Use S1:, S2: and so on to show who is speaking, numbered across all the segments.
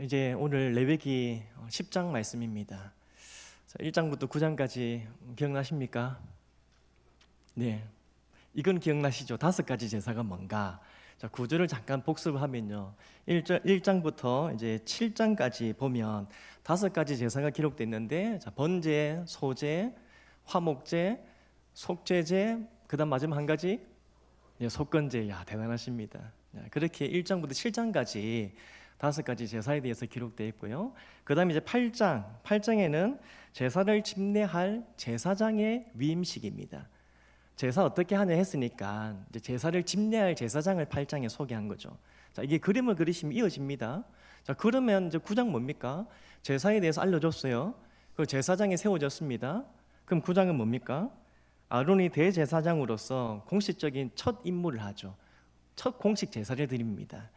S1: 이제 오늘 레위기 10장 말씀입니다. 1장부터 9장까지 기억나십니까? 네, 이건 기억나시죠? 5가지 제사가 뭔가? 자, 구절을 잠깐 복습하면요, 1장부터 이제 7장까지 보면 5가지 제사가 기록되어 있는데, 자, 번제, 소제, 화목제, 속죄제, 그 다음 마지막 한 가지, 네, 속건제. 야, 대단하십니다. 그렇게 1장부터 7장까지 5가지 제사에 대해서 기록되어 있고요. 그 다음에 이제 8장에는 제사를 집례할 제사장의 위임식입니다. 제사 어떻게 하냐 했으니까 이제 제사를 집례할 제사장을 8장에 소개한 거죠. 자, 이게 그림을 그리시면 이어집니다. 자, 그러면 이제 9장 뭡니까? 제사에 대해서 알려줬어요. 그 제사장이 세워졌습니다. 그럼 9장은 뭡니까? 아론이 대제사장으로서 공식적인 첫 임무를 하죠. 첫 공식 제사를 드립니다.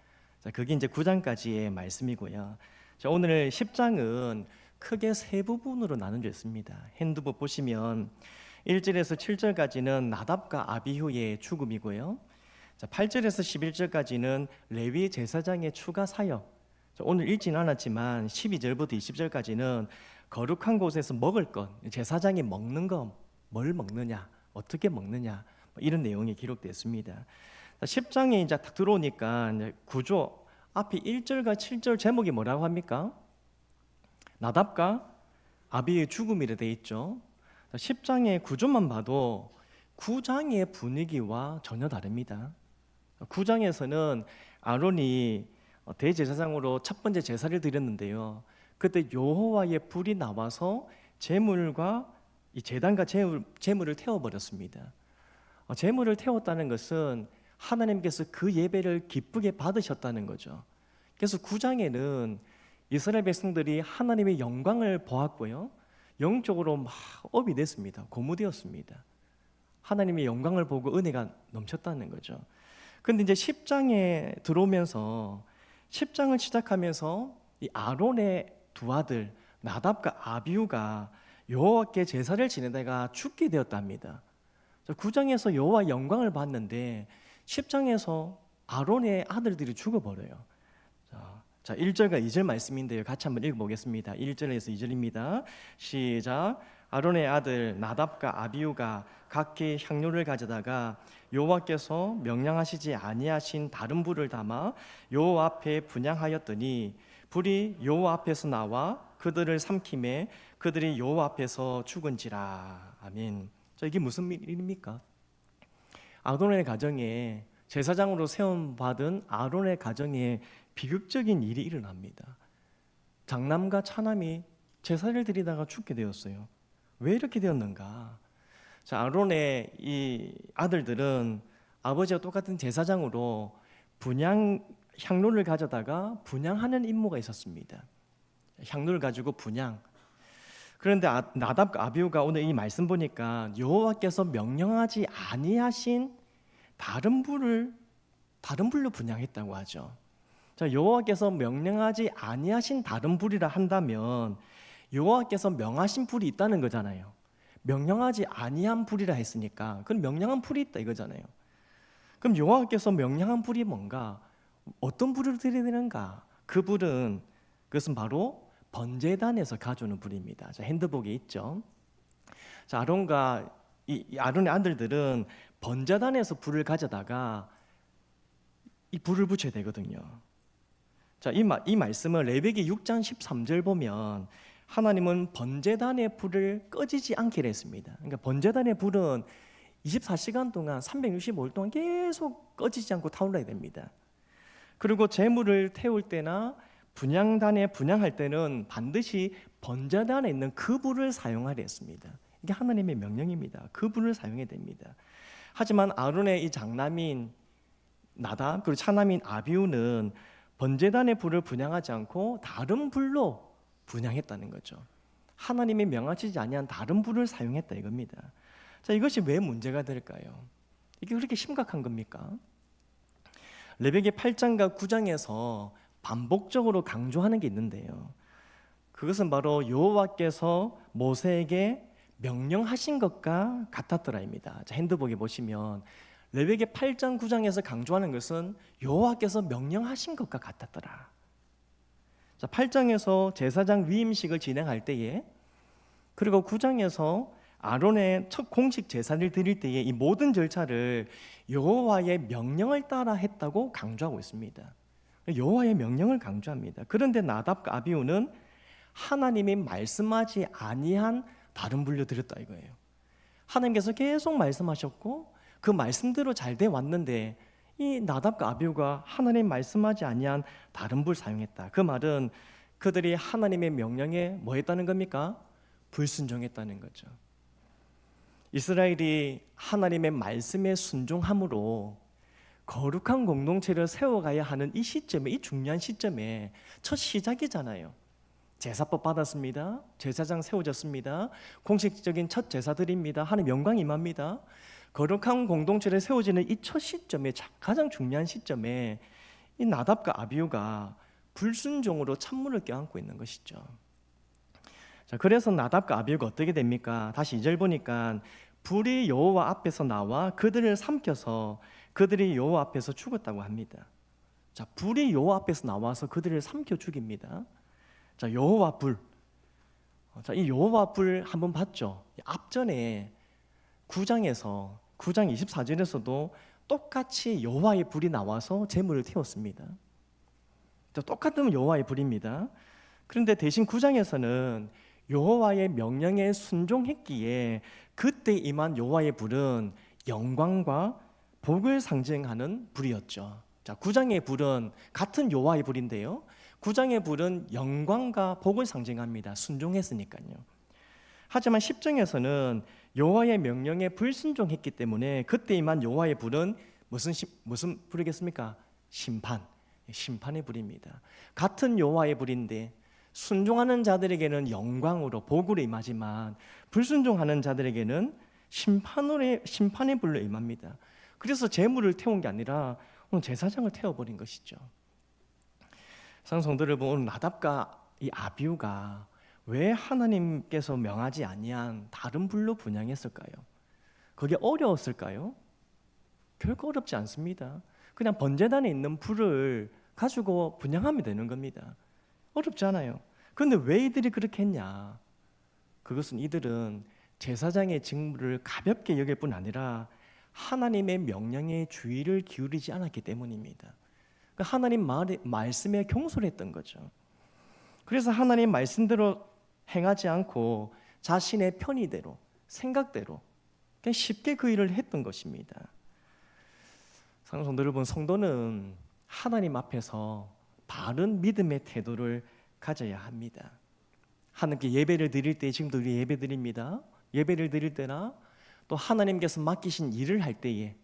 S1: 자, 그게 이제 9장까지의 말씀이고요. 자, 오늘 10장은 크게 세 부분으로 나눠져 있습니다. 핸드북 보시면 1절에서 7절까지는 나답과 아비후의 죽음이고요. 자, 8절에서 11절까지는 레위 제사장의 추가 사역. 자, 오늘 읽지는 않았지만 12절부터 20절까지는 거룩한 곳에서 먹을 것, 제사장이 먹는 것, 뭘 먹느냐, 어떻게 먹느냐, 이런 내용이 기록됐습니다. 10장에 이제 딱 들어오니까 이제 구조 앞에 1절과 7절 제목이 뭐라고 합니까? 나답과 아비의 죽음이라 되어 있죠. 10장의 구조만 봐도 9장의 분위기와 전혀 다릅니다. 9장에서는 아론이 대제사장으로 첫 번째 제사를 드렸는데요, 그때 여호와의 불이 나와서 제물과 이 제단과 제물을 태워버렸습니다. 제물을 태웠다는 것은 하나님께서 그 예배를 기쁘게 받으셨다는 거죠. 그래서 9장에는 이스라엘 백성들이 하나님의 영광을 보았고요, 영적으로 막 업이 됐습니다. 고무되었습니다. 하나님의 영광을 보고 은혜가 넘쳤다는 거죠. 그런데 이제 10장에 들어오면서 10장을 시작하면서 이 아론의 두 아들 나답과 아비후가 여호와께 제사를 지내다가 죽게 되었답니다. 9장에서 여호와 영광을 봤는데 10장에서 아론의 아들들이 죽어버려요. 자, 1절과 2절 말씀인데요, 같이 한번 읽어보겠습니다. 1절에서 2절입니다. 시작. 아론의 아들 나답과 아비후가 각기 향료를 가져다가 여호와께서 명령하시지 아니하신 다른 불을 담아 여호와 앞에 분향하였더니 불이 여호와 앞에서 나와 그들을 삼키매 그들이 여호와 앞에서 죽은지라. 아멘. 자, 이게 무슨 일입니까? 아론의 가정에, 제사장으로 세움받은 아론의 가정에 비극적인 일이 일어납니다. 장남과 차남이 제사를 드리다가 죽게 되었어요. 왜 이렇게 되었는가? 자, 아론의 이 아들들은 아버지와 똑같은 제사장으로 향로를 가져다가 분향하는 임무가 있었습니다. 향로를 가지고 분향. 그런데 나답과 아비후가 오늘 이 말씀 보니까 여호와께서 명령하지 아니하신 다른 불로 분향했다고 하죠. 자, 여호와께서 명령하지 아니하신 다른 불이라 한다면 여호와께서 명하신 불이 있다는 거잖아요. 명령하지 아니한 불이라 했으니까 그럼 명령한 불이 있다 이거잖아요. 그럼 여호와께서 명령한 불이 뭔가? 어떤 불을 드려야 되는가? 그 불은, 그것은 바로 번제단에서 가져오는 불입니다. 자, 핸드북에 있죠. 자, 아론과 아론의 아들들은 번제단에서 불을 가져다가 이 불을 붙여야 되거든요. 자, 이 말씀은 레위기 6장 13절 보면 하나님은 번제단의 불을 꺼지지 않기로 했습니다. 그러니까 번제단의 불은 24시간 동안 365일 동안 계속 꺼지지 않고 타올라야 됩니다. 그리고 제물을 태울 때나 분향단에 분향할 때는 반드시 번제단에 있는 그 불을 사용하려 했습니다. 이게 하나님의 명령입니다. 그 불을 사용해야 됩니다. 하지만 아론의 이 장남인 나답 그리고 차남인 아비후는 번제단의 불을 분향하지 않고 다른 불로 분향했다는 거죠. 하나님이 명하시지 아니한 다른 불을 사용했다 이겁니다. 자, 이것이 왜 문제가 될까요? 이게 그렇게 심각한 겁니까? 레위기 8장과 9장에서 반복적으로 강조하는 게 있는데요, 그것은 바로 여호와께서 모세에게 명령하신 것과 같았더라입니다. 자, 핸드북에 보시면 레위기 8장 9장에서 강조하는 것은 여호와께서 명령하신 것과 같았더라. 자, 8장에서 제사장 위임식을 진행할 때에, 그리고 9장에서 아론의 첫 공식 제사를 드릴 때에 이 모든 절차를 여호와의 명령을 따라 했다고 강조하고 있습니다. 여호와의 명령을 강조합니다. 그런데 나답과 아비후는 하나님이 말씀하지 아니한 다른 분류 드렸다 이거예요. 하나님께서 계속 말씀하셨고 그 말씀대로 잘 돼 왔는데 이 나답과 아비후가 하나님 말씀하지 아니한 다른 불 사용했다. 그 말은 그들이 하나님의 명령에 뭐 했다는 겁니까? 불순종했다는 거죠. 이스라엘이 하나님의 말씀에 순종함으로 거룩한 공동체를 세워가야 하는 이 시점에, 이 중요한 시점에 첫 시작이잖아요. 제사법 받았습니다. 제사장 세워졌습니다. 공식적인 첫 제사드립니다. 하나님 영광 임합니다. 거룩한 공동체를 세워지는 이 첫 시점에, 가장 중요한 시점에 이 나답과 아비후가 불순종으로 찬물을 껴안고 있는 것이죠. 자, 그래서 나답과 아비후가 어떻게 됩니까? 다시 2절 보니까 불이 여호와 앞에서 나와 그들을 삼켜서 그들이 여호와 앞에서 죽었다고 합니다. 자, 불이 여호와 앞에서 나와서 그들을 삼켜 죽입니다. 자, 여호와 불. 자, 이 여호와 불 한번 봤죠? 앞전에 9장 24절에서도 똑같이 여호와의 불이 나와서 제물을 태웠습니다. 자, 똑같은 여호와의 불입니다. 그런데 대신 9장에서는 여호와의 명령에 순종했기에 그때 임한 여호와의 불은 영광과 복을 상징하는 불이었죠. 자, 9장의 불은 같은 여호와의 불인데요. 9장의 불은 영광과 복을 상징합니다. 순종했으니까요. 하지만 10장에서는 여호와의 명령에 불순종했기 때문에 그때 임한 여호와의 불은 무슨 불이겠습니까? 심판의 불입니다. 같은 여호와의 불인데 순종하는 자들에게는 영광으로 복으로 임하지만 불순종하는 자들에게는 심판의 불로 임합니다. 그래서 제물을 태운 게 아니라 오늘 제사장을 태워버린 것이죠. 성도들 여러분, 오늘 나답과 이 아비후가 왜 하나님께서 명하지 아니한 다른 불로 분향했을까요? 그게 어려웠을까요? 결코 어렵지 않습니다. 그냥 번제단에 있는 불을 가지고 분향하면 되는 겁니다. 어렵지 않아요. 그런데 왜 이들이 그렇게 했냐? 그것은 이들은 제사장의 직무를 가볍게 여길 뿐 아니라 하나님의 명령에 주의를 기울이지 않았기 때문입니다. 하나님 말씀에 경솔했던 거죠. 그래서 하나님 말씀대로 행하지 않고 자신의 편의대로, 생각대로 그냥 쉽게 그 일을 했던 것입니다. 사랑하는 성도 여러분, 성도는 하나님 앞에서 바른 믿음의 태도를 가져야 합니다. 하나님께 예배를 드릴 때, 지금도 우리 예배 드립니다. 예배를 드릴 때나 또 하나님께서 맡기신 일을 할 때에,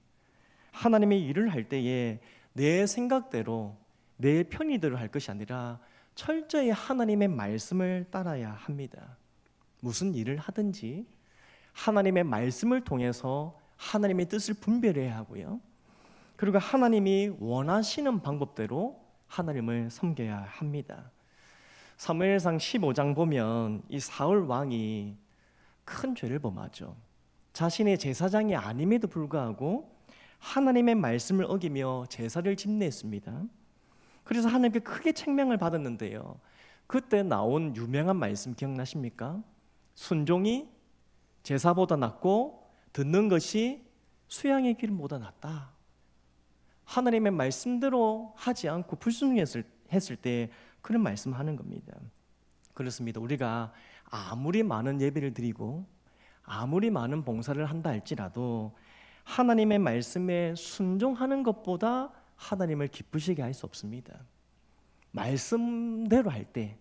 S1: 하나님의 일을 할 때에 내 생각대로 내 편의대로 할 것이 아니라 철저히 하나님의 말씀을 따라야 합니다. 무슨 일을 하든지 하나님의 말씀을 통해서 하나님의 뜻을 분별해야 하고요. 그리고 하나님이 원하시는 방법대로 하나님을 섬겨야 합니다. 사무엘상 15장 보면 이 사울 왕이 큰 죄를 범하죠. 자신의 제사장이 아님에도 불구하고 하나님의 말씀을 어기며 제사를 집례했습니다. 그래서 하나님께 크게 책명을 받았는데요. 그때 나온 유명한 말씀 기억나십니까? 순종이 제사보다 낫고 듣는 것이 수양의 기름보다 낫다. 하나님의 말씀대로 하지 않고 불순종했을 때 그런 말씀하는 겁니다. 그렇습니다. 우리가 아무리 많은 예배를 드리고 아무리 많은 봉사를 한다 할지라도 하나님의 말씀에 순종하는 것보다 하나님을 기쁘시게 할 수 없습니다. 말씀대로 할 때,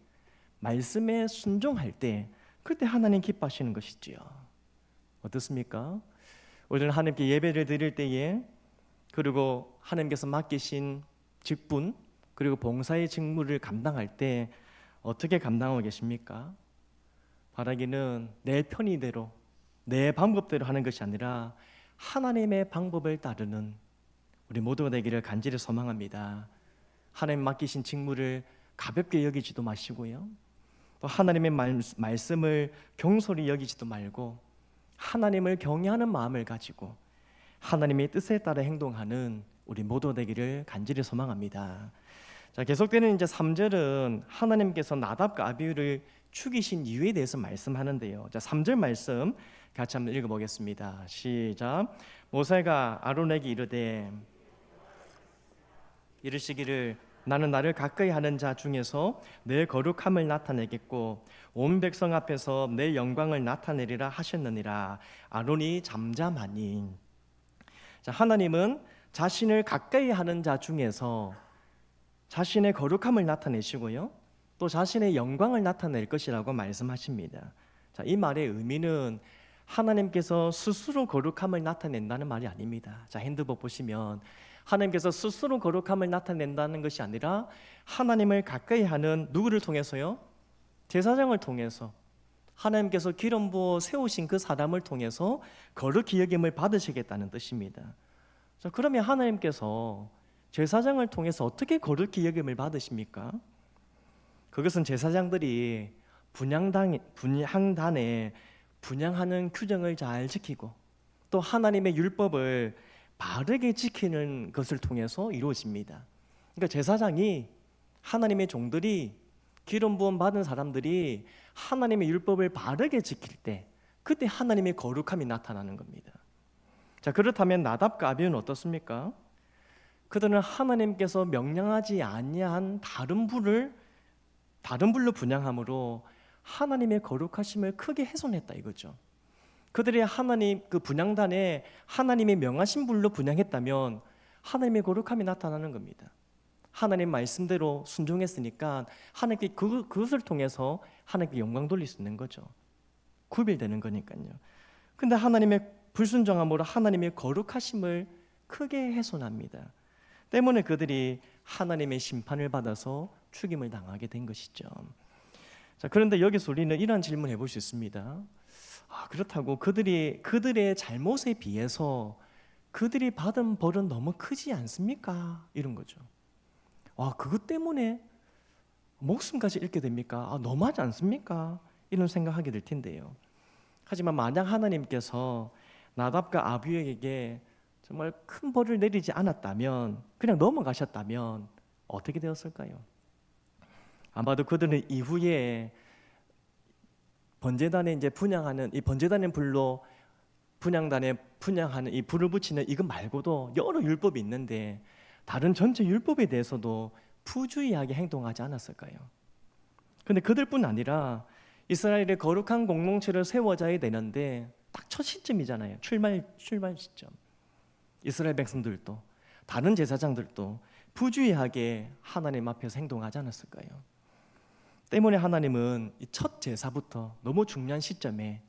S1: 말씀에 순종할 때 그때 하나님 기뻐하시는 것이지요. 어떻습니까? 우리는 하나님께 예배를 드릴 때에, 그리고 하나님께서 맡기신 직분 그리고 봉사의 직무를 감당할 때 어떻게 감당하고 계십니까? 바라기는 내 편의대로 내 방법대로 하는 것이 아니라 하나님의 방법을 따르는 우리 모두가 되기를 간절히 소망합니다. 하나님 맡기신 직무를 가볍게 여기지도 마시고요, 또 하나님의 말씀을 경솔히 여기지도 말고 하나님을 경외하는 마음을 가지고 하나님의 뜻에 따라 행동하는 우리 모두 되기를 간절히 소망합니다. 자, 계속되는 이제 3절은 하나님께서 나답과 아비후를 죽이신 이유에 대해서 말씀하는데요. 자, 3절 말씀 같이 한번 읽어보겠습니다. 시작. 모세가 아론에게 이르시기를 나는 나를 가까이 하는 자 중에서 내 거룩함을 나타내겠고 온 백성 앞에서 내 영광을 나타내리라 하셨느니라. 아론이 잠잠하니. 자, 하나님은 자신을 가까이 하는 자 중에서 자신의 거룩함을 나타내시고요, 또 자신의 영광을 나타낼 것이라고 말씀하십니다. 자, 이 말의 의미는 하나님께서 스스로 거룩함을 나타낸다는 말이 아닙니다. 자, 핸드북 보시면 하나님께서 스스로 거룩함을 나타낸다는 것이 아니라 하나님을 가까이 하는 누구를 통해서요? 제사장을 통해서, 하나님께서 기름 부어 세우신 그 사람을 통해서 거룩히 여김을 받으시겠다는 뜻입니다. 자, 그러면 하나님께서 제사장을 통해서 어떻게 거룩히 여김을 받으십니까? 그것은 제사장들이 분향단에 분향하는 규정을 잘 지키고 또 하나님의 율법을 바르게 지키는 것을 통해서 이루어집니다. 그러니까 제사장이, 하나님의 종들이, 기름 부음 받은 사람들이 하나님의 율법을 바르게 지킬 때, 그때 하나님의 거룩함이 나타나는 겁니다. 자, 그렇다면 나답과 아비후는 어떻습니까? 그들은 하나님께서 명령하지 아니한 다른 불로 분향함으로 하나님의 거룩하심을 크게 훼손했다 이거죠. 그들이 하나님 그 분향단에 하나님의 명하신 불로 분향했다면 하나님의 거룩함이 나타나는 겁니다. 하나님 말씀대로 순종했으니까 하나님께 그것을 통해서 하나님께 영광 돌릴 수 있는 거죠. 구별되는 거니까요. 근데 하나님의 불순종함으로 하나님의 거룩하심을 크게 훼손합니다. 때문에 그들이 하나님의 심판을 받아서 죽임을 당하게 된 것이죠. 자, 그런데 여기서 우리는 이런 질문을 해볼 수 있습니다. 그렇다고 그들의 잘못에 비해서 그들이 받은 벌은 너무 크지 않습니까? 이런 거죠. 그것 때문에 목숨까지 잃게 됩니까? 너무하지 않습니까? 이런 생각하게 될 텐데요. 하지만 만약 하나님께서 나답과 아비후에게 정말 큰 벌을 내리지 않았다면, 그냥 넘어가셨다면 어떻게 되었을까요? 아마도 그들은 이후에 번제단에 이제 분향하는 이 번제단의 불로 분향단에 분향하는 이 불을 붙이는 이것 말고도 여러 율법이 있는데 다른 전체 율법에 대해서도 부주의하게 행동하지 않았을까요? 근데 그들뿐 아니라 이스라엘의 거룩한 공동체를 세워져야 되는데 딱 첫 시점이잖아요. 출발 시점. 이스라엘 백성들도 다른 제사장들도 부주의하게 하나님 앞에서 행동하지 않았을까요? 때문에 하나님은 이 첫 제사부터 너무 중요한 시점에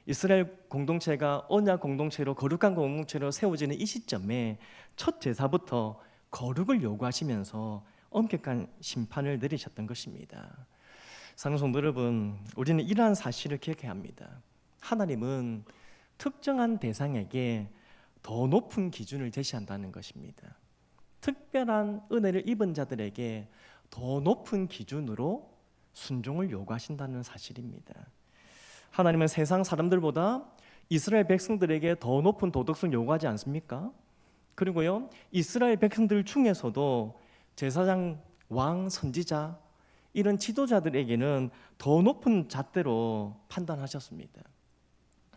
S1: 이스라엘 공동체가 언약 공동체로 거룩한 공동체로 세워지는 이 시점에 첫 제사부터 거룩을 요구하시면서 엄격한 심판을 내리셨던 것입니다. 사랑하는 성도 여러분, 우리는 이러한 사실을 기억해야 합니다. 하나님은 특정한 대상에게 더 높은 기준을 제시한다는 것입니다. 특별한 은혜를 입은 자들에게 더 높은 기준으로 순종을 요구하신다는 사실입니다. 하나님은 세상 사람들보다 이스라엘 백성들에게 더 높은 도덕성 요구하지 않습니까? 그리고요, 이스라엘 백성들 중에서도 제사장, 왕, 선지자 이런 지도자들에게는 더 높은 잣대로 판단하셨습니다.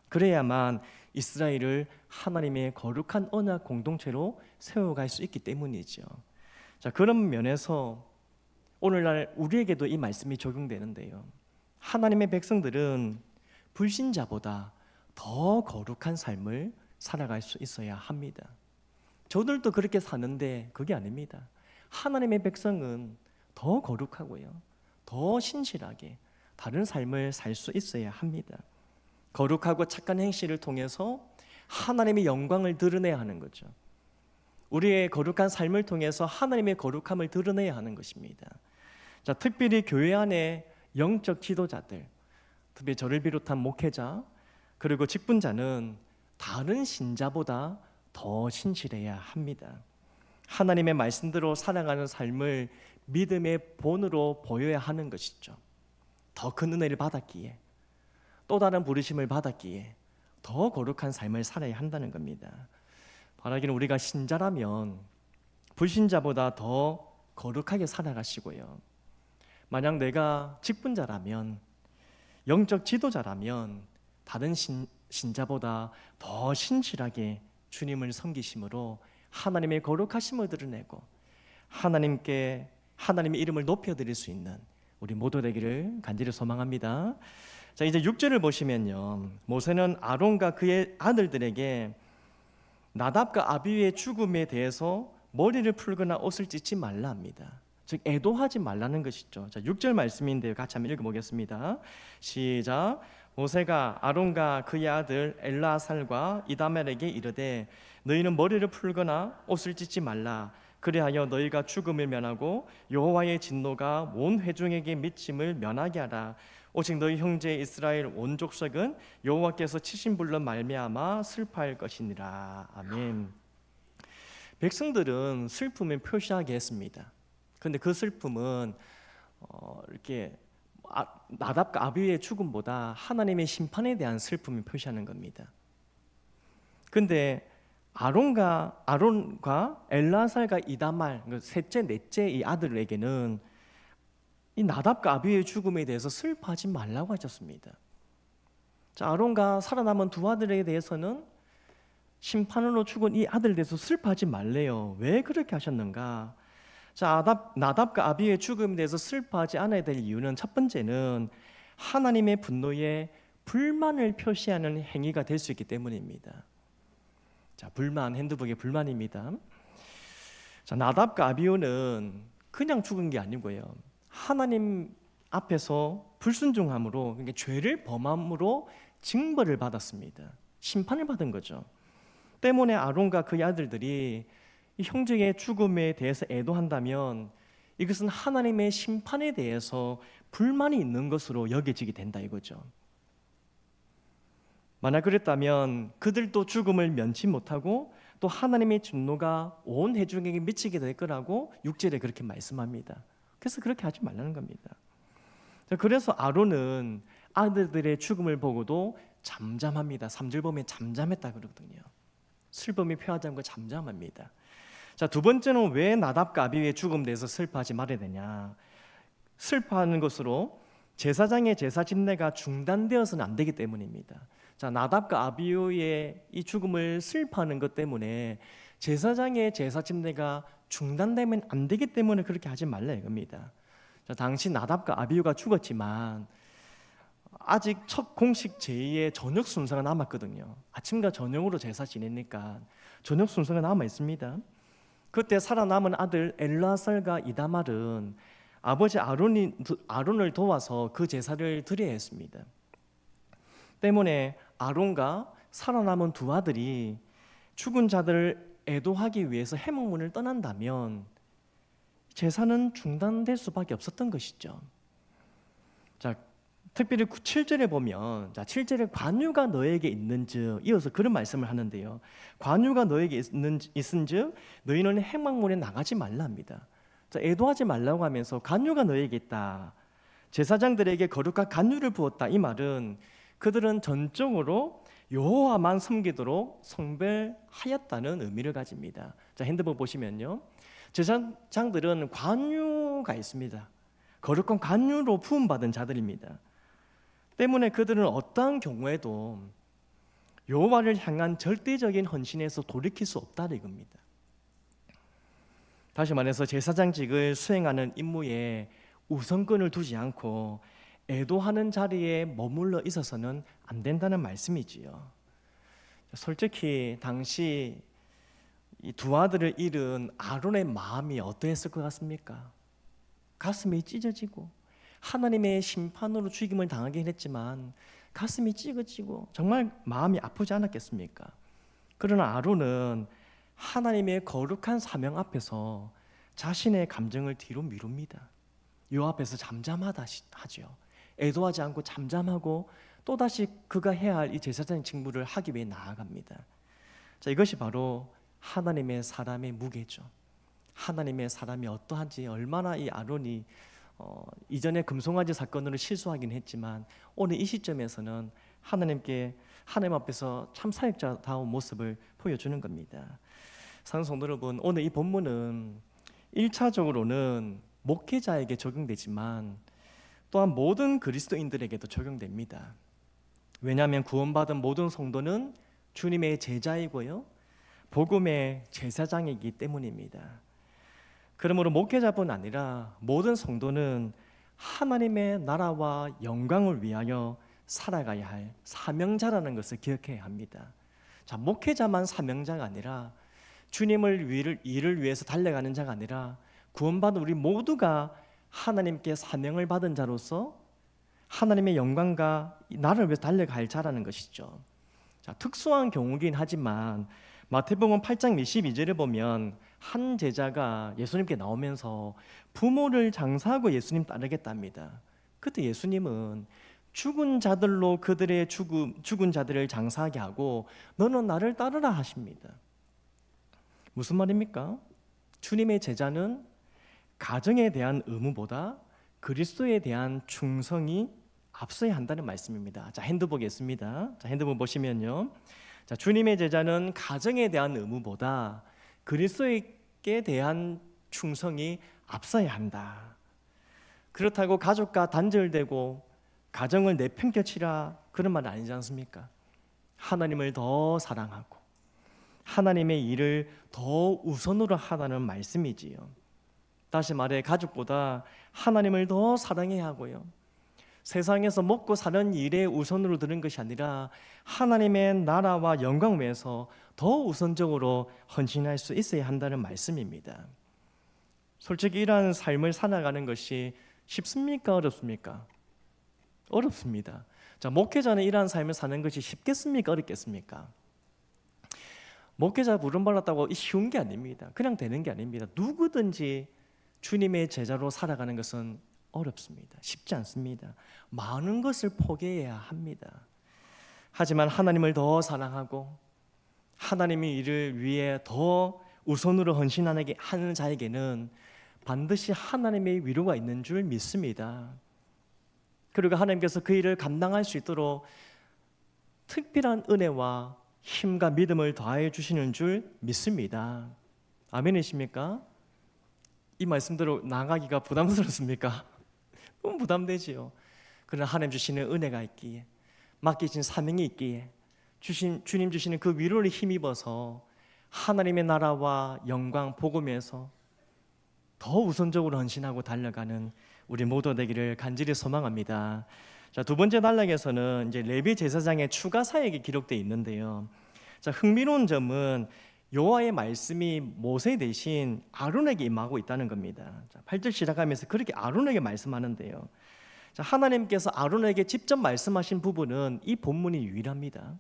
S1: 그래야만 이스라엘을 하나님의 거룩한 언약 공동체로 세워갈 수 있기 때문이죠. 자, 그런 면에서 오늘날 우리에게도 이 말씀이 적용되는데요. 하나님의 백성들은 불신자보다 더 거룩한 삶을 살아갈 수 있어야 합니다. 저들도 그렇게 사는데 그게 아닙니다. 하나님의 백성은 더 거룩하고요, 더 신실하게 다른 삶을 살 수 있어야 합니다. 거룩하고 착한 행실을 통해서 하나님의 영광을 드러내야 하는 거죠. 우리의 거룩한 삶을 통해서 하나님의 거룩함을 드러내야 하는 것입니다. 자, 특별히 교회 안에 영적 지도자들, 특히 저를 비롯한 목회자 그리고 직분자는 다른 신자보다 더 신실해야 합니다. 하나님의 말씀대로 살아가는 삶을 믿음의 본으로 보여야 하는 것이죠. 더 큰 은혜를 받았기에, 또 다른 부르심을 받았기에 더 거룩한 삶을 살아야 한다는 겁니다. 바라기는 우리가 신자라면 불신자보다 더 거룩하게 살아가시고요. 만약 내가 직분자라면, 영적 지도자라면 다른 신자보다 더 신실하게 주님을 섬기심으로 하나님의 거룩하심을 드러내고 하나님의 이름을 높여드릴 수 있는 우리 모두 되기를 간절히 소망합니다. 자, 이제 6절을 보시면요, 모세는 아론과 그의 아들들에게 나답과 아비후의 죽음에 대해서 머리를 풀거나 옷을 찢지 말라 합니다. 즉 애도하지 말라는 것이죠. 자, 6절 말씀인데요, 같이 한번 읽어보겠습니다. 시작. 모세가 아론과 그의 아들 엘라살과 이다멜에게 이르되 너희는 머리를 풀거나 옷을 찢지 말라. 그리하여 너희가 죽음을 면하고 여호와의 진노가 온 회중에게 미침을 면하게 하라. 오직 너희 형제 이스라엘 온 족속은 여호와께서 치신 불로 말미암아 슬퍼할 것이니라. 아멘. 백성들은 슬픔을 표시하게 했습니다. 그런데 그 슬픔은 이렇게 나답과 아비후의 죽음보다 하나님의 심판에 대한 슬픔을 표시하는 겁니다. 그런데 아론과 엘라살과 이다말, 셋째, 넷째 이 아들에게는 이 나답과 아비후의 죽음에 대해서 슬퍼하지 말라고 하셨습니다. 자, 아론과 살아남은 두 아들에 대해서는 심판으로 죽은 이 아들에 대해서 슬퍼하지 말래요. 왜 그렇게 하셨는가? 자, 나답과 아비후의 죽음에 대해서 슬퍼하지 않아야 될 이유는, 첫 번째는 하나님의 분노에 불만을 표시하는 행위가 될 수 있기 때문입니다. 자, 불만, 핸드북의 불만입니다. 자, 나답과 아비후는 그냥 죽은 게 아니고요, 하나님 앞에서 불순종함으로, 그러니까 죄를 범함으로 징벌을 받았습니다. 심판을 받은 거죠. 때문에 아론과 그의 아들들이 이 형제의 죽음에 대해서 애도한다면 이것은 하나님의 심판에 대해서 불만이 있는 것으로 여겨지게 된다 이거죠. 만약 그랬다면 그들도 죽음을 면치 못하고 또 하나님의 진노가 온 회중에게 미치게 될 거라고 6절에 그렇게 말씀합니다. 그래서 그렇게 하지 말라는 겁니다. 그래서 아론은 아들들의 죽음을 보고도 잠잠합니다. 3절 보면 잠잠했다 그러거든요. 슬픔이 표하지 않고 잠잠합니다. 자, 두 번째는 왜 나답과 아비후의 죽음에 대해서 슬퍼하지 말아야 되냐? 슬퍼하는 것으로 제사장의 제사 집례가 중단되어서는 안 되기 때문입니다. 자, 나답과 아비후의 이 죽음을 슬퍼하는 것 때문에 제사장의 제사 집례가 중단되면 안 되기 때문에 그렇게 하지 말라 이겁니다. 자, 당시 나답과 아비후가 죽었지만 아직 첫 공식 제의의 저녁 순서가 남았거든요. 아침과 저녁으로 제사 지내니까 저녁 순서가 남아 있습니다. 그때 살아남은 아들 엘라살과 이다말은 아버지 아론을 도와서 그 제사를 드려야 했습니다. 때문에 아론과 살아남은 두 아들이 죽은 자들을 애도하기 위해서 해묵문을 떠난다면 제사는 중단될 수밖에 없었던 것이죠. 자, 특별히 7절에 보면, 자, 7절에 관유가 너에게 있는즉, 이어서 그런 말씀을 하는데요, 관유가 너에게 있은즉 너희는 행막문에 나가지 말라 합니다. 자, 애도하지 말라고 하면서 관유가 너에게 있다, 제사장들에게 거룩한 관유를 부었다, 이 말은 그들은 전적으로 여호와만 섬기도록 성별하였다는 의미를 가집니다. 자, 핸드폰 보시면요, 제사장들은 관유가 있습니다. 거룩한 관유로 부음받은 자들입니다. 때문에 그들은 어떠한 경우에도 여호와를 향한 절대적인 헌신에서 돌이킬 수 없다는 겁니다. 다시 말해서 제사장직을 수행하는 임무에 우선권을 두지 않고 애도하는 자리에 머물러 있어서는 안 된다는 말씀이지요. 솔직히 당시 이 두 아들을 잃은 아론의 마음이 어떠했을 것 같습니까? 가슴이 찢어지고 하나님의 심판으로 죽임을 당하긴 했지만 가슴이 찢어지고 정말 마음이 아프지 않았겠습니까? 그러나 아론은 하나님의 거룩한 사명 앞에서 자신의 감정을 뒤로 미룹니다. 요 앞에서 잠잠하다 하죠. 애도하지 않고 잠잠하고 또다시 그가 해야 할 이 제사장의 직무를 하기 위해 나아갑니다. 자, 이것이 바로 하나님의 사람의 무게죠. 하나님의 사람이 어떠한지, 얼마나 이 아론이 이전에 금송아지 사건으로 실수하긴 했지만 오늘 이 시점에서는 하나님 앞에서 참 사역자다운 모습을 보여주는 겁니다. 사랑하는 성도 여러분, 오늘 이 본문은 1차적으로는 목회자에게 적용되지만 또한 모든 그리스도인들에게도 적용됩니다. 왜냐하면 구원받은 모든 성도는 주님의 제자이고요, 복음의 제사장이기 때문입니다. 그러므로 목회자뿐 아니라 모든 성도는 하나님의 나라와 영광을 위하여 살아가야 할 사명자라는 것을 기억해야 합니다. 자, 목회자만 사명자가 아니라 주님을 일을 위해서 달려가는 자가 아니라 구원받은 우리 모두가 하나님께 사명을 받은 자로서 하나님의 영광과 나라를 위해서 달려갈 자라는 것이죠. 자, 특수한 경우긴 하지만 마태복음 8장 22절에 보면 한 제자가 예수님께 나오면서 부모를 장사하고 예수님 따르겠답니다. 그때 예수님은 죽은 자들로 그들의 죽은 자들을 장사하게 하고 너는 나를 따르라 하십니다. 무슨 말입니까? 주님의 제자는 가정에 대한 의무보다 그리스도에 대한 충성이 앞서야 한다는 말씀입니다. 자, 핸드 보겠습니다. 자, 핸드폰 보시면요. 자, 주님의 제자는 가정에 대한 의무보다 그리스도에게 대한 충성이 앞서야 한다. 그렇다고 가족과 단절되고 가정을 내팽겨치라 그런 말은 아니지 않습니까? 하나님을 더 사랑하고 하나님의 일을 더 우선으로 하라는 말씀이지요. 다시 말해 가족보다 하나님을 더 사랑해야 하고요, 세상에서 먹고 사는 일에 우선으로 드는 것이 아니라 하나님의 나라와 영광을 위해서 더 우선적으로 헌신할 수 있어야 한다는 말씀입니다. 솔직히 이러한 삶을 살아가는 것이 쉽습니까? 어렵습니까? 어렵습니다. 자, 목회자는 이러한 삶을 사는 것이 쉽겠습니까? 어렵겠습니까? 목회자 부름받았다고 쉬운 게 아닙니다. 그냥 되는 게 아닙니다. 누구든지 주님의 제자로 살아가는 것은 어렵습니다. 쉽지 않습니다. 많은 것을 포기해야 합니다. 하지만 하나님을 더 사랑하고 하나님의 일을 위해 더 우선으로 헌신하는 자에게는 반드시 하나님의 위로가 있는 줄 믿습니다. 그리고 하나님께서 그 일을 감당할 수 있도록 특별한 은혜와 힘과 믿음을 더하여 주시는 줄 믿습니다. 아멘이십니까? 이 말씀대로 나가기가 부담스럽습니까? 너무 부담되지요. 그러나 하나님 주시는 은혜가 있기에, 맡기신 사명이 있기에 주님 주시는 그 위로를 힘입어서 하나님의 나라와 영광 복음에서 더 우선적으로 헌신하고 달려가는 우리 모두 되기를 간절히 소망합니다. 자, 두 번째 단락에서는 이제 레위 제사장의 추가 사역이 기록되어 있는데요. 자, 흥미로운 점은 여호와의 말씀이 모세 대신 아론에게 임하고 있다는 겁니다. 자, 8절 시작하면서 그렇게 아론에게 말씀하는데요. 자, 하나님께서 아론에게 직접 말씀하신 부분은 이 본문이 유일합니다.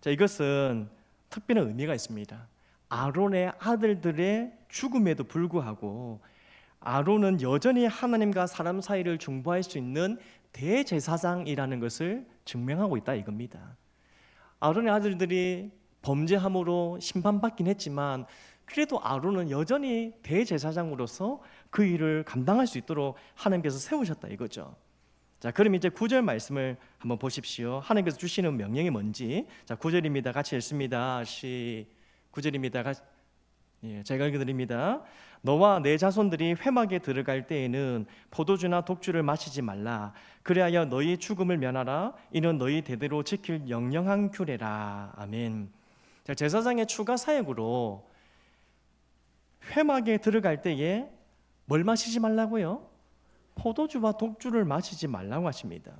S1: 자, 이것은 특별한 의미가 있습니다. 아론의 아들들의 죽음에도 불구하고 아론은 여전히 하나님과 사람 사이를 중보할 수 있는 대제사장이라는 것을 증명하고 있다 이겁니다. 아론의 아들들이 범죄함으로 심판받긴 했지만 그래도 아론은 여전히 대제사장으로서 그 일을 감당할 수 있도록 하나님께서 세우셨다 이거죠. 자, 그럼 이제 9절 말씀을 한번 보십시오. 하나님께서 주시는 명령이 뭔지. 자, 9절입니다. 같이 읽습니다. 9절입니다. 제가 읽어드립니다. 너와 내 자손들이 회막에 들어갈 때에는 포도주나 독주를 마시지 말라. 그리하여 너희 죽음을 면하라. 이는 너희 대대로 지킬 영영한 규례라. 아멘. 자, 제사장의 추가 사역으로 회막에 들어갈 때에 뭘 마시지 말라고요? 포도주와 독주를 마시지 말라고 하십니다.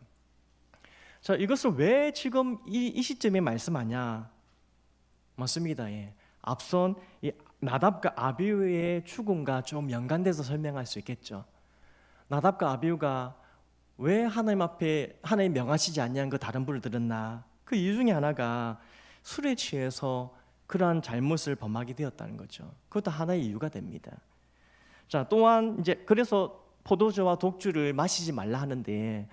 S1: 자, 이것을 왜 지금 이 시점에 말씀하냐? 맞습니다. 앞선 이 나답과 아비후의 죽음과 좀 연관돼서 설명할 수 있겠죠. 나답과 아비후가 왜 하나님 앞에 하나님 명하시지 아니한 그 다른 불을 들었나? 그 이유 중에 하나가 술에 취해서 그러한 잘못을 범하게 되었다는 거죠. 그것도 하나의 이유가 됩니다. 자, 또한 이제 그래서 포도주와 독주를 마시지 말라 하는데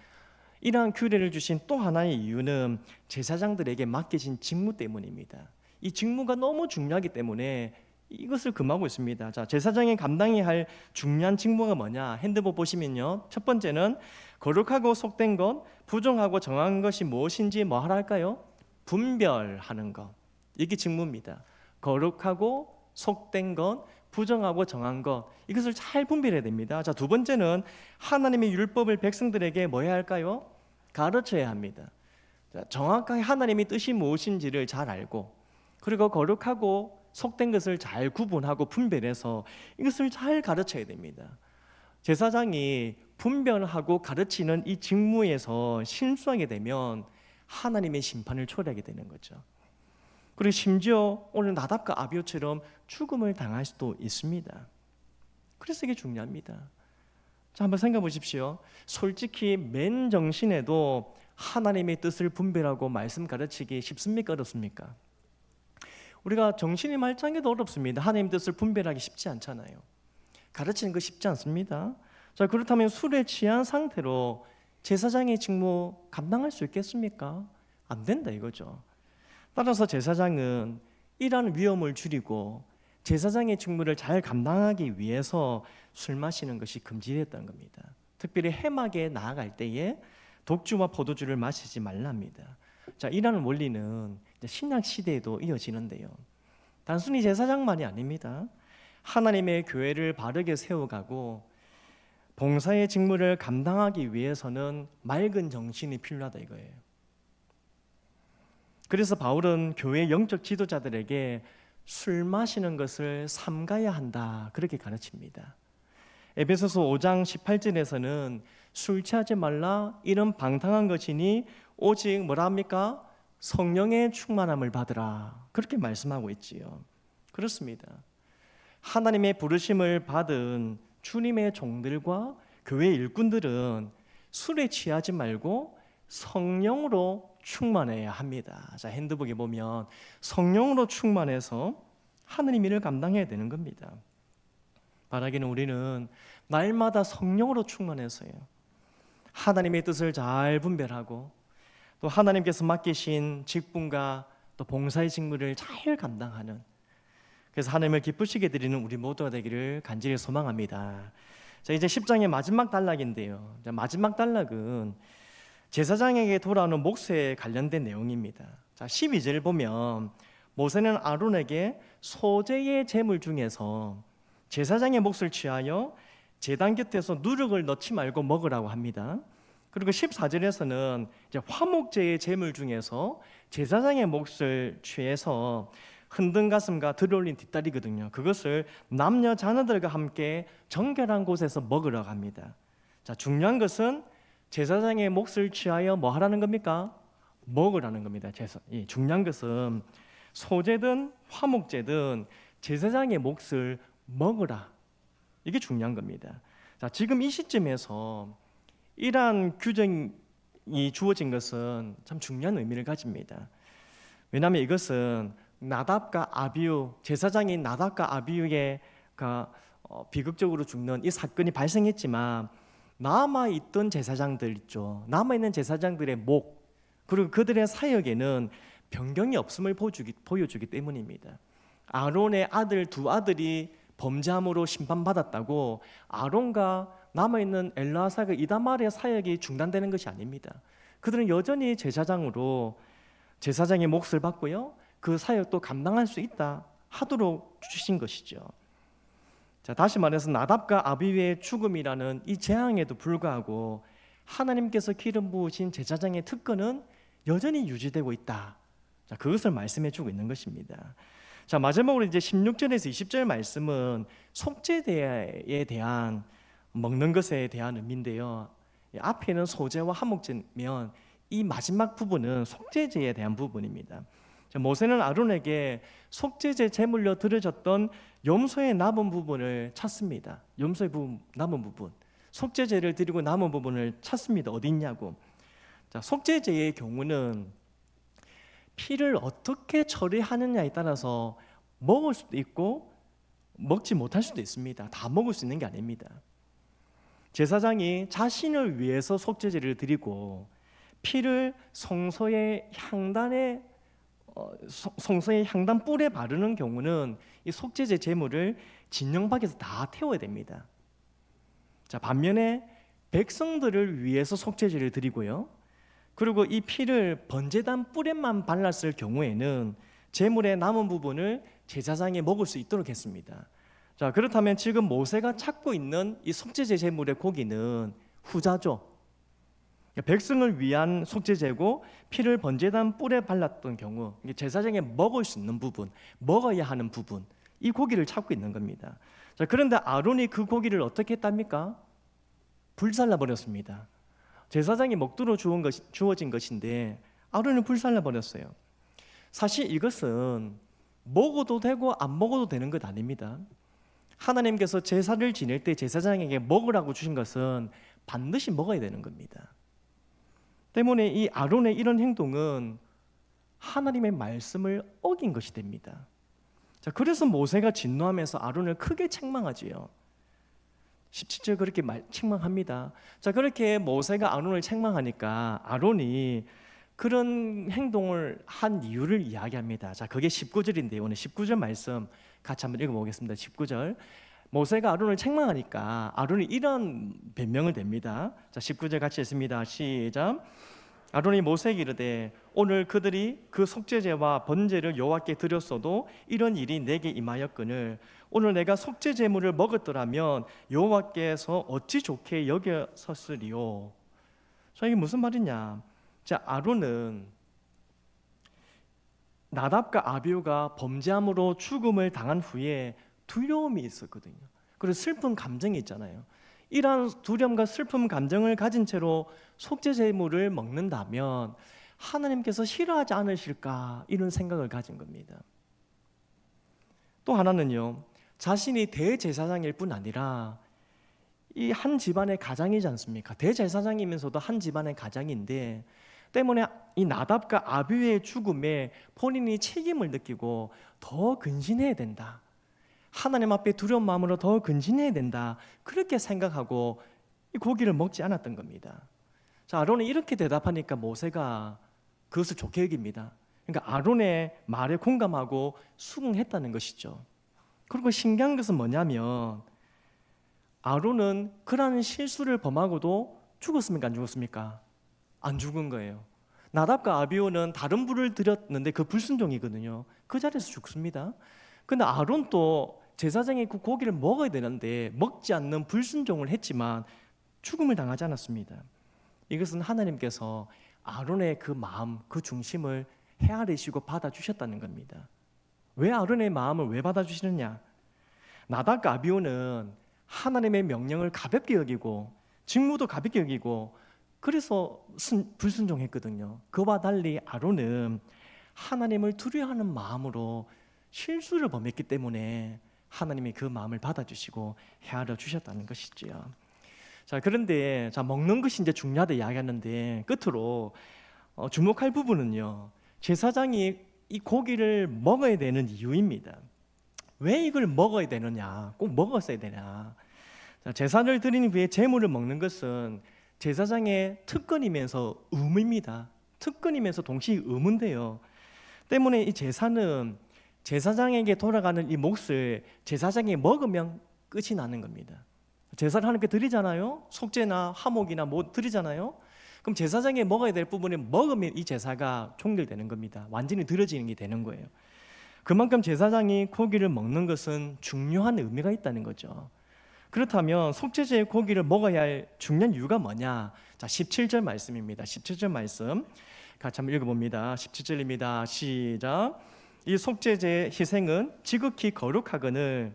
S1: 이러한 규례를 주신 또 하나의 이유는 제사장들에게 맡겨진 직무 때문입니다. 이 직무가 너무 중요하기 때문에 이것을 금하고 있습니다. 자, 제사장이 감당해야 할 중요한 직무가 뭐냐? 핸드폰 보시면요. 첫 번째는 거룩하고 속된 것, 부정하고 정한 것이 무엇인지 뭐 하라 할까요? 분별하는 것. 이게 직무입니다. 거룩하고 속된 것, 부정하고 정한 것, 이것을 잘 분별해야 됩니다. 자, 두 번째는 하나님의 율법을 백성들에게 뭐 해야 할까요? 가르쳐야 합니다. 자, 정확하게 하나님의 뜻이 무엇인지를 잘 알고, 그리고 거룩하고 속된 것을 잘 구분하고 분별해서 이것을 잘 가르쳐야 됩니다. 제사장이 분별하고 가르치는 이 직무에서 실수하게 되면 하나님의 심판을 초래하게 되는 거죠. 그리고 심지어 오늘 나답과 아비후처럼 죽음을 당할 수도 있습니다. 그래서 이게 중요합니다. 자, 한번 생각해 보십시오. 솔직히 맨정신에도 하나님의 뜻을 분별하고 말씀 가르치기 쉽습니까? 어렵습니까? 우리가 정신이 말짱해도 어렵습니다. 하나님 뜻을 분별하기 쉽지 않잖아요. 가르치는 거 쉽지 않습니다. 자, 그렇다면 술에 취한 상태로 제사장의 직무 감당할 수 있겠습니까? 안 된다 이거죠. 따라서 제사장은 이러한 위험을 줄이고 제사장의 직무를 잘 감당하기 위해서 술 마시는 것이 금지됐다는 겁니다. 특별히 해막에 나아갈 때에 독주와 포도주를 마시지 말랍니다. 자, 이라는 원리는 신약 시대에도 이어지는데요. 단순히 제사장만이 아닙니다. 하나님의 교회를 바르게 세워가고 봉사의 직무를 감당하기 위해서는 맑은 정신이 필요하다 이거예요. 그래서 바울은 교회 영적 지도자들에게 술 마시는 것을 삼가야 한다 그렇게 가르칩니다. 에베소서 5장 18절에서는 술 취하지 말라 이런 방탕한 것이니 오직 뭐라 합니까? 성령의 충만함을 받으라 그렇게 말씀하고 있지요. 그렇습니다. 하나님의 부르심을 받은 주님의 종들과 교회 일꾼들은 술에 취하지 말고 성령으로 충만해야 합니다. 자, 핸드북에 보면 성령으로 충만해서 하나님 일을 감당해야 되는 겁니다. 바라기는 우리는 날마다 성령으로 충만해서요, 하나님의 뜻을 잘 분별하고 또 하나님께서 맡기신 직분과 또 봉사의 직무를 잘 감당하는, 그래서 하나님을 기쁘시게 드리는 우리 모두가 되기를 간절히 소망합니다. 자, 이제 10장의 마지막 단락인데요. 마지막 단락은 제사장에게 돌아오는 몫에 관련된 내용입니다. 자, 12절 보면 모세는 아론에게 소제의 제물 중에서 제사장의 몫을 취하여 제단 곁에서 누룩을 넣지 말고 먹으라고 합니다. 그리고 14절에서는 이제 화목제의 제물 중에서 제사장의 몫을 취해서 흔든 가슴과 들어올린 뒷다리거든요. 그것을 남녀 자녀들과 함께 정결한 곳에서 먹으라고 합니다. 자, 중요한 것은 제사장의 몫을 취하여 뭐 하라는 겁니까? 먹으라는 겁니다. 중요한 것은 소제든 화목제든 제사장의 몫을 먹으라, 이게 중요한 겁니다. 자, 지금 이 시점에서 이러한 규정이 주어진 것은 참 중요한 의미를 가집니다. 왜냐하면 이것은 나답과 아비후, 제사장인 나답과 아비후가 비극적으로 죽는 이 사건이 발생했지만 남아있던 제사장들 있죠. 남아있는 제사장들의 목, 그리고 그들의 사역에는 변경이 없음을 보여주기 때문입니다. 아론의 아들 두 아들이 범죄함으로 심판받았다고 아론과 남아있는 엘르아사가 이다말의 사역이 중단되는 것이 아닙니다. 그들은 여전히 제사장으로 제사장의 몫을 받고요, 그 사역도 감당할 수 있다 하도록 주신 것이죠. 자, 다시 말해서 나답과 아비후의 죽음이라는 이 재앙에도 불구하고 하나님께서 기름 부으신 제사장의 특권은 여전히 유지되고 있다. 자, 그것을 말씀해 주고 있는 것입니다. 자, 마지막으로 이제 16절에서 20절 말씀은 속죄제에 대한, 먹는 것에 대한 의미인데요. 앞에는 소제와 화목제면 이 마지막 부분은 속죄제에 대한 부분입니다. 자, 모세는 아론에게 속죄제 제물로 드려졌던 염소의 남은 부분을 찾습니다. 염소의 남은 부분, 속죄제를 드리고 남은 부분을 찾습니다. 어디 있냐고. 자, 속죄제의 경우는 피를 어떻게 처리하느냐에 따라서 먹을 수도 있고 먹지 못할 수도 있습니다. 다 먹을 수 있는 게 아닙니다. 제사장이 자신을 위해서 속죄제를 드리고 피를 성소의 향단 뿔에 바르는 경우는 이 속죄제 제물을 진영 밖에서 다 태워야 됩니다. 자, 반면에 백성들을 위해서 속죄제를 드리고요, 그리고 이 피를 번제단 뿔에만 발랐을 경우에는 제물의 남은 부분을 제사장이 먹을 수 있도록 했습니다. 자, 자, 그렇다면 지금 모세가 찾고 있는 이 속죄제 제물의 고기는 후자죠. 백성을 위한 속죄제고 피를 번제단 뿔에 발랐던 경우 제사장에 먹을 수 있는 부분, 먹어야 하는 부분, 이 고기를 찾고 있는 겁니다. 자, 그런데 아론이 그 고기를 어떻게 했답니까? 불살라 버렸습니다. 제사장이 먹도록 주어진 것인데 아론은 불살라 버렸어요. 사실 이것은 먹어도 되고 안 먹어도 되는 것 아닙니다. 하나님께서 제사를 지낼 때 제사장에게 먹으라고 주신 것은 반드시 먹어야 되는 겁니다. 때문에 이 아론의 이런 행동은 하나님의 말씀을 어긴 것이 됩니다. 자, 그래서 모세가 진노하면서 아론을 크게 책망하지요. 17절 그렇게 책망합니다. 자, 그렇게 모세가 아론을 책망하니까 아론이 그런 행동을 한 이유를 이야기합니다. 자, 그게 19절인데요. 오늘 19절 말씀 같이 한번 읽어보겠습니다. 19절. 모세가 아론을 책망하니까 아론이 이런 변명을 댑니다. 자, 19절 같이 읽습니다. 시작. 아론이 모세에게 이르되 오늘 그들이 그 속죄제와 번제를 여호와께 드렸어도 이런 일이 내게 임하였거늘 오늘 내가 속죄 제물을 먹었더라면 여호와께서 어찌 좋게 여겼었으리요. 자, 이게 무슨 말이냐? 자, 아론은 나답과 아비후가 범죄함으로 죽음을 당한 후에 두려움이 있었거든요. 그리고 슬픈 감정이 있잖아요. 이러한 두려움과 슬픈 감정을 가진 채로 속죄 제물을 먹는다면 하나님께서 싫어하지 않으실까 이런 생각을 가진 겁니다. 또 하나는요, 자신이 대제사장일 뿐 아니라 이 한 집안의 가장이지 않습니까? 대제사장이면서도 한 집안의 가장인데 때문에 이 나답과 아비후의 죽음에 본인이 책임을 느끼고 더 근신해야 된다. 하나님 앞에 두려운 마음으로 더 근신해야 된다. 그렇게 생각하고 이 고기를 먹지 않았던 겁니다. 자, 아론이 이렇게 대답하니까 모세가 그것을 좋게 여깁니다. 그러니까 아론의 말에 공감하고 수긍했다는 것이죠. 그리고 신기한 것은 뭐냐면 아론은 그러한 실수를 범하고도 죽었습니까? 안 죽었습니까? 안 죽은 거예요. 나답과 아비후는 다른 불을 드렸는데 그 불순종이거든요. 그 자리에서 죽습니다. 근데 아론도 제사장이 그 고기를 먹어야 되는데 먹지 않는 불순종을 했지만 죽음을 당하지 않았습니다. 이것은 하나님께서 아론의 그 마음, 그 중심을 헤아리시고 받아주셨다는 겁니다. 왜 아론의 마음을 왜 받아주시느냐? 나답과 아비후는 하나님의 명령을 가볍게 여기고 직무도 가볍게 여기고 그래서 불순종했거든요. 그와 달리 아론은 하나님을 두려워하는 마음으로 실수를 범했기 때문에 하나님이 그 마음을 받아주시고 헤아려 주셨다는 것이지요. 자, 그런데 먹는 것이 이제 중요하다 이야기하는데 끝으로 주목할 부분은요, 제사장이 이 고기를 먹어야 되는 이유입니다. 왜 이걸 먹어야 되느냐? 꼭 먹었어야 되냐? 자, 제사를 드린 후에 제물을 먹는 것은 제사장의 특권이면서 의무입니다. 특권이면서 동시에 의무인데요. 때문에 이 제사는 제사장에게 돌아가는 이 몫을 제사장이 먹으면 끝이 나는 겁니다. 제사를 하나님께 드리잖아요. 속죄나 화목이나 뭐 드리잖아요. 그럼 제사장이 먹어야 될 부분을 먹으면 이 제사가 종결되는 겁니다. 완전히 드려지는 게 되는 거예요. 그만큼 제사장이 고기를 먹는 것은 중요한 의미가 있다는 거죠. 그렇다면 속죄제의 고기를 먹어야 할 중요한 이유가 뭐냐? 자, 17절 말씀입니다. 17절 말씀 같이 한번 읽어봅니다. 17절입니다. 시작. 이 속죄제의 희생은 지극히 거룩하거늘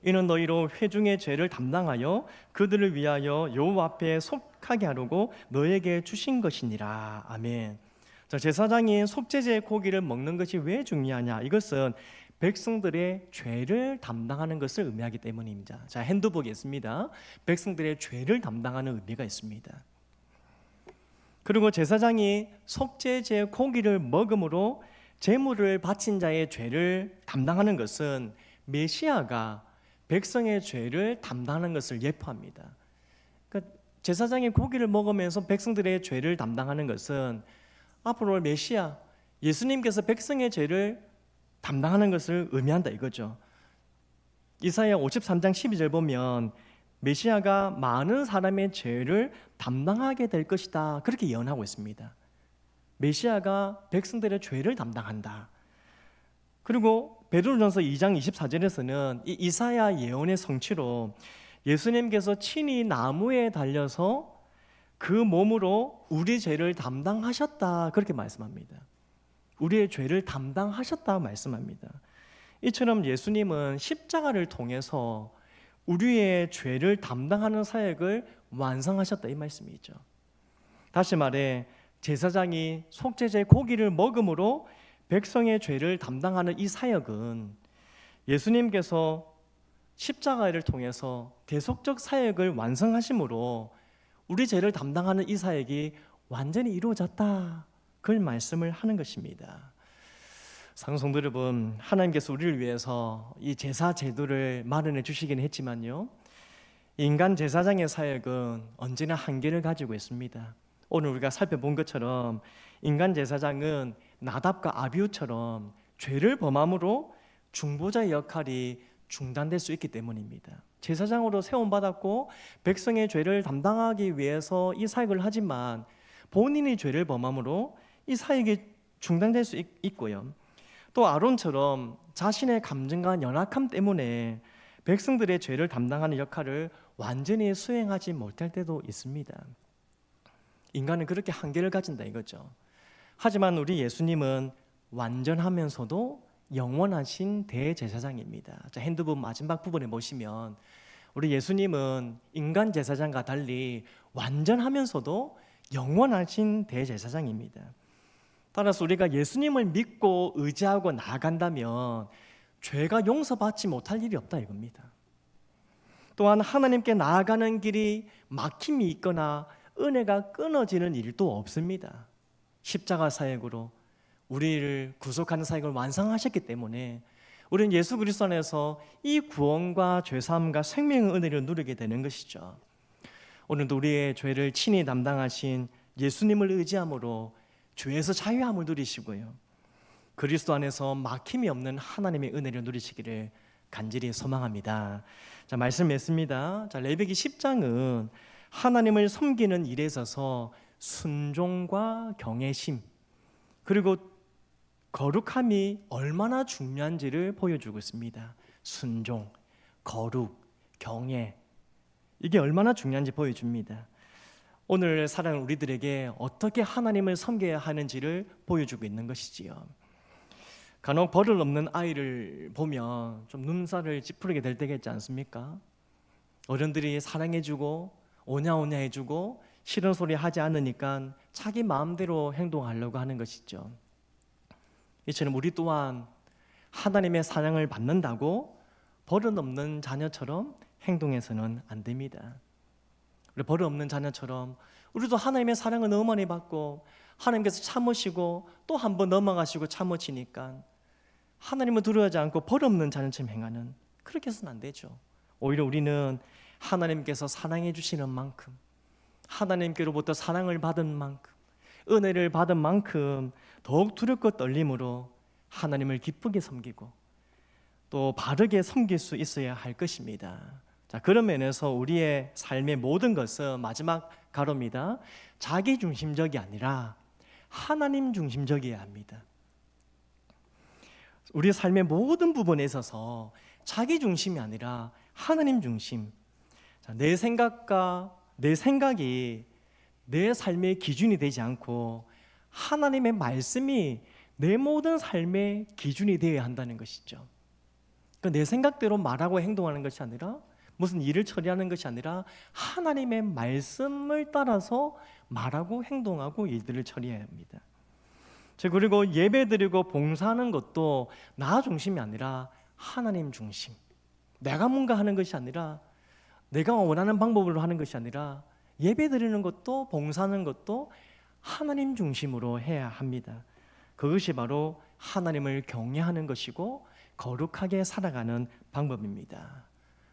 S1: 이는 너희로 회중의 죄를 담당하여 그들을 위하여 여호와 앞에 속하게 하려고 너에게 주신 것이니라. 아멘. 자, 제사장이 속죄제의 고기를 먹는 것이 왜 중요하냐? 이것은 백성들의 죄를 담당하는 것을 의미하기 때문입니다. 자, 핸드 보겠습니다. 백성들의 죄를 담당하는 의미가 있습니다. 그리고 제사장이 속죄제 고기를 먹음으로 제물을 바친 자의 죄를 담당하는 것은 메시아가 백성의 죄를 담당하는 것을 예표합니다. 그러니까 제사장이 고기를 먹으면서 백성들의 죄를 담당하는 것은 앞으로 메시아 예수님께서 백성의 죄를 담당하는 것을 의미한다 이거죠. 이사야 53장 12절 보면 메시아가 많은 사람의 죄를 담당하게 될 것이다 그렇게 예언하고 있습니다. 메시아가 백성들의 죄를 담당한다. 그리고 베드로전서 2장 24절에서는 이 이사야 예언의 성취로 예수님께서 친히 나무에 달려서 그 몸으로 우리 죄를 담당하셨다, 그렇게 말씀합니다. 우리의 죄를 담당하셨다 말씀합니다. 이처럼 예수님은 십자가를 통해서 우리의 죄를 담당하는 사역을 완성하셨다, 이 말씀이죠. 다시 말해 제사장이 속죄제 고기를 먹음으로 백성의 죄를 담당하는 이 사역은 예수님께서 십자가를 통해서 대속적 사역을 완성하심으로 우리 죄를 담당하는 이 사역이 완전히 이루어졌다, 그걸 말씀을 하는 것입니다. 사랑하는 성도 여러분, 하나님께서 우리를 위해서 이 제사 제도를 마련해 주시긴 했지만요, 인간 제사장의 사역은 언제나 한계를 가지고 있습니다. 오늘 우리가 살펴본 것처럼 인간 제사장은 나답과 아비후처럼 죄를 범함으로 중보자의 역할이 중단될 수 있기 때문입니다. 제사장으로 세움받았고 백성의 죄를 담당하기 위해서 이 사역을 하지만 본인이 죄를 범함으로 이 사역이 중단될 수 있고요, 또 아론처럼 자신의 감정과 연약함 때문에 백성들의 죄를 담당하는 역할을 완전히 수행하지 못할 때도 있습니다. 인간은 그렇게 한계를 가진다 이거죠. 하지만 우리 예수님은 완전하면서도 영원하신 대제사장입니다. 자, 핸드폰 마지막 부분에 보시면 우리 예수님은 인간 제사장과 달리 완전하면서도 영원하신 대제사장입니다. 따라서 우리가 예수님을 믿고 의지하고 나아간다면 죄가 용서받지 못할 일이 없다 이겁니다. 또한 하나님께 나아가는 길이 막힘이 있거나 은혜가 끊어지는 일도 없습니다. 십자가 사역으로 우리를 구속하는 사역을 완성하셨기 때문에 우리는 예수 그리스도 안에서 이 구원과 죄사함과 생명의 은혜를 누리게 되는 것이죠. 오늘도 우리의 죄를 친히 담당하신 예수님을 의지함으로 죄에서 자유함을 누리시고요, 그리스도 안에서 막힘이 없는 하나님의 은혜를 누리시기를 간절히 소망합니다. 자, 말씀 맺습니다. 자, 레위기 10장은 하나님을 섬기는 일에 있어서 순종과 경외심 그리고 거룩함이 얼마나 중요한지를 보여주고 있습니다. 순종, 거룩, 경외, 이게 얼마나 중요한지 보여줍니다. 오늘 살아가는 우리들에게 어떻게 하나님을 섬겨야 하는지를 보여주고 있는 것이지요. 간혹 버릇없는 아이를 보면 좀 눈살을 찌푸리게 될 때가 있지 않습니까? 어른들이 사랑해주고 오냐오냐 해주고 싫은 소리 하지 않으니까 자기 마음대로 행동하려고 하는 것이죠. 이처럼 우리 또한 하나님의 사랑을 받는다고 버릇없는 자녀처럼 행동해서는 안 됩니다. 우리 버릇없는 자녀처럼 우리도 하나님의 사랑을 너무 많이 받고 하나님께서 참으시고 또 한 번 넘어가시고 참으시니까 하나님을 두려워하지 않고 버릇없는 자녀처럼 행하는, 그렇게 해서는 안 되죠. 오히려 우리는 하나님께서 사랑해 주시는 만큼, 하나님께로부터 사랑을 받은 만큼, 은혜를 받은 만큼 더욱 두렵고 떨림으로 하나님을 기쁘게 섬기고 또 바르게 섬길 수 있어야 할 것입니다. 자, 그런 면에서 우리의 삶의 모든 것은 마지막 가로입니다. 자기 중심적이 아니라 하나님 중심적이어야 합니다. 우리 삶의 모든 부분에 있어서 자기 중심이 아니라 하나님 중심. 자, 내 생각이 내 삶의 기준이 되지 않고 하나님의 말씀이 내 모든 삶의 기준이 되어야 한다는 것이죠. 그러니까 내 생각대로 말하고 행동하는 것이 아니라, 무슨 일을 처리하는 것이 아니라 하나님의 말씀을 따라서 말하고 행동하고 일들을 처리해야 합니다. 그리고 예배드리고 봉사하는 것도 나 중심이 아니라 하나님 중심. 내가 뭔가 하는 것이 아니라, 내가 원하는 방법으로 하는 것이 아니라 예배드리는 것도 봉사하는 것도 하나님 중심으로 해야 합니다. 그것이 바로 하나님을 경외하는 것이고 거룩하게 살아가는 방법입니다.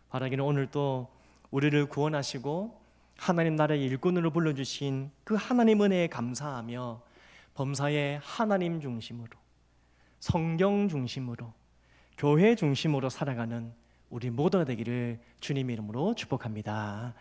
S1: 바라기는 오늘도 우리를 구원하시고 하나님 나라의 일꾼으로 불러주신 그 하나님 은혜에 감사하며 범사에 하나님 중심으로, 성경 중심으로, 교회 중심으로 살아가는 우리 모두가 되기를 주님 이름으로 축복합니다.